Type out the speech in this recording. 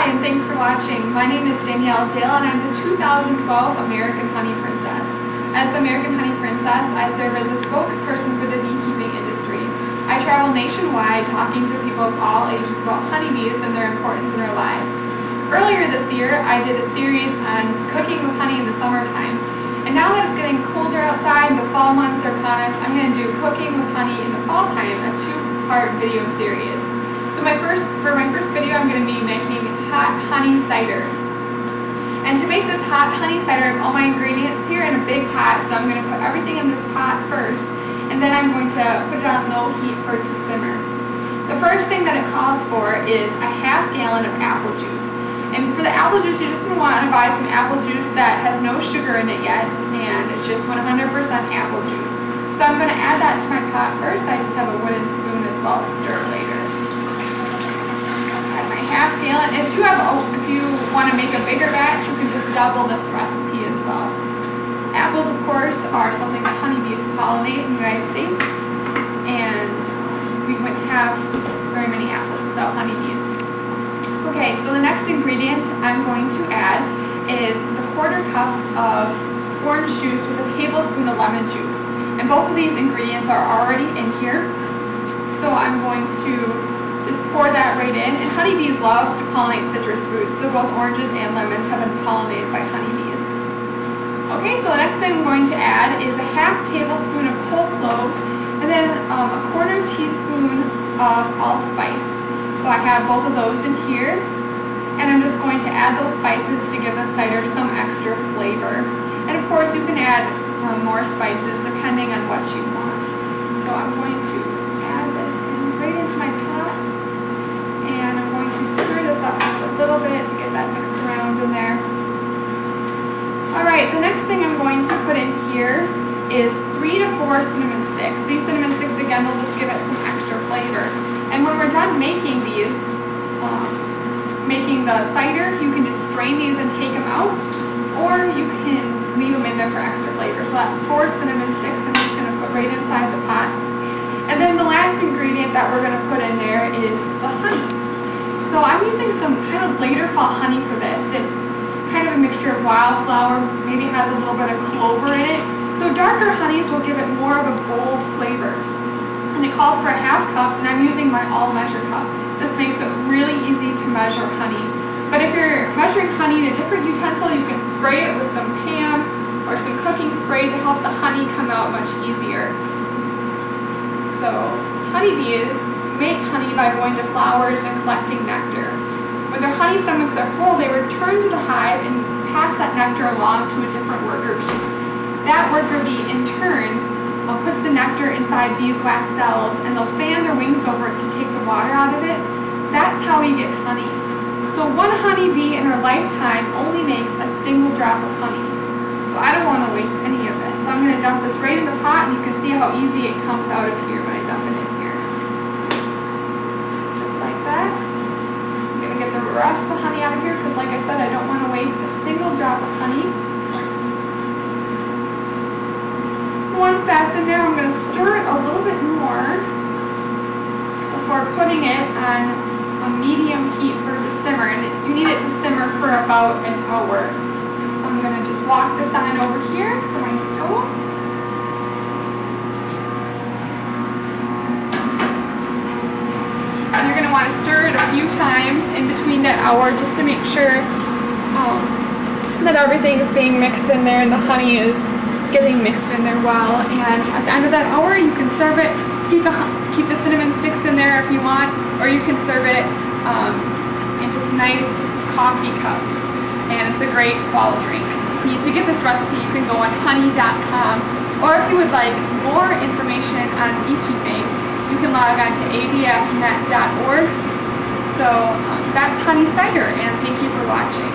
Hi, and thanks for watching. My name is Danielle Dale, and I'm the 2012 American Honey Princess. As the American Honey Princess, I serve as a spokesperson for the beekeeping industry. I travel nationwide talking to people of all ages about honeybees and their importance in our lives. Earlier this year, I did a series on cooking with honey in the summertime. And now that it's getting colder outside and the fall months are upon us, I'm going to do cooking with honey in the fall time, a two-part video series. So for my first video, I'm going to be making hot honey cider. And to make this hot honey cider, I have all my ingredients here in a big pot, so I'm going to put everything in this pot first, and then I'm going to put it on low heat for it to simmer. The first thing that it calls for is a half gallon of apple juice. And for the apple juice, you're just going to want to buy some apple juice that has no sugar in it yet, and it's just 100% apple juice. So I'm going to add that to my pot first. I just have a wooden spoon as well to stir later. Add my half gallon. If you want to make a bigger batch, you can just double this recipe as well. Apples, of course, are something that honeybees pollinate in the United States, and we wouldn't have very many apples without honeybees. Okay, so the next ingredient I'm going to add is the 1/4 cup of orange juice with a tablespoon of lemon juice. And both of these ingredients are already in here. So I'm going to just pour that right in. And honeybees love to pollinate citrus fruits, so both oranges and lemons have been pollinated by honeybees. Okay, so the next thing I'm going to add is a half tablespoon of whole cloves and then a 1/4 teaspoon of allspice. So I have both of those in here, and I'm just going to add those spices to give the cider some extra flavor. And of course you can add more spices depending on what you want. So I'm going to add this right into my pot, and I'm going to stir this up just a little bit to get that mixed around in there. Alright, the next thing I'm going to put in here is 3 to 4 cinnamon sticks. These cinnamon sticks, again, will just give it some extra flavor. And when we're done making these, making the cider, you can just strain these and take them out, or you can leave them in there for extra flavor. So that's 4 cinnamon sticks I'm just going to put right inside the pot. And then the last ingredient that we're going to put in there is the honey. So I'm using some kind of later fall honey for this. It's kind of a mixture of wildflower, maybe it has a little bit of clover in it. So darker honeys will give it more of a bold flavor. And it calls for a half cup, and I'm using my all measure cup. This makes it really easy to measure honey. But if you're measuring honey in a different utensil, you can spray it with some Pam or some cooking spray to help the honey come out much easier. So honeybees make honey by going to flowers and collecting nectar. When their honey stomachs are full, they return to the hive and pass that nectar along to a different worker bee. That worker bee, in turn, puts the nectar inside beeswax cells, and they'll fan their wings over it to take the water out of it. That's how we get honey. So one honeybee in her lifetime only makes a single drop of honey. So I don't want to waste any of this. So I'm going to dump this right in the pot, and you can see how easy it comes out of here when I dump it in here. Just like that. I'm going to get the rest of the honey out of here because, like I said, I don't want to waste a single drop of honey. Once that's in there, I'm going to stir it a little bit more before putting it on a medium heat for it to simmer. And you need it to simmer for about an hour. So I'm going to just walk this on over here to my stove. And you're going to want to stir it a few times in between that hour just to make sure that everything is being mixed in there and the honey is getting mixed in there well. And at the end of that hour, you can serve it. Keep the cinnamon sticks in there if you want, or you can serve it in just nice coffee cups. And it's a great fall drink. To get this recipe, you can go on honey.com, or if you would like more information on beekeeping, you can log on to abfnet.org. So that's honey cider, and thank you for watching.